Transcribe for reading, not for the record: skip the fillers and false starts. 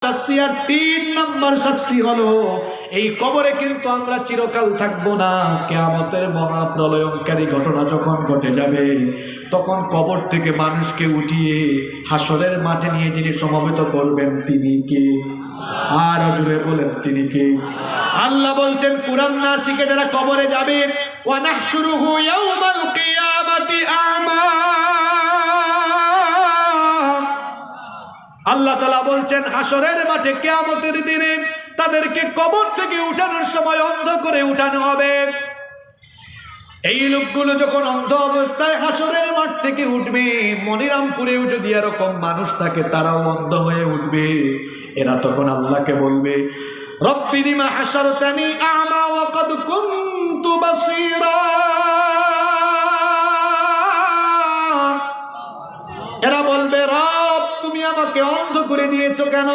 শাস্তি। আর 3 নম্বর শাস্তি হলো এই কবরে কিন্তু আমরা চিরকাল থাকবো না। কিয়ামতের মহাপ্রলয়ঙ্কারী ঘটনা যখন ঘটে যাবে, তখন কবর থেকে মানুষকে উঠিয়ে হাসরের মাঠে নিয়ে যিনি সমবেত করবেন তিনি কে? আর জুড়ে বলেন তিনি কে? আল্লাহ বলছেন কুরআন না শিখে যারা কবরে যাবে, ওয়া নাহশুরুহু ইয়াউমাল কিয়ামাতি আ'মা। আল্লাহ তাআলা বলছেন হাসরের মাঠে কিয়ামতের দিনে তাদেরকে কবর থেকে উঠানোর সময় অন্ধ করে উঠানো হবে। এই লোকগুলো যখন অন্ধ অবস্থায় হাসরের মাঠ থেকে উঠবে, মনিরামপুরেও যদি এরকম মানুষ থাকে তারাও অন্ধ হয়ে উঠবে। এরা তখন আল্লাহকে বলবে, রব্বি লিমা হাশারতানি আ'মা ওয়া ক্বাদ কুনতু বাসীরা। এরা বলবে, রব তুমি আমাকে অন্ধ করে দিয়েছো কেন?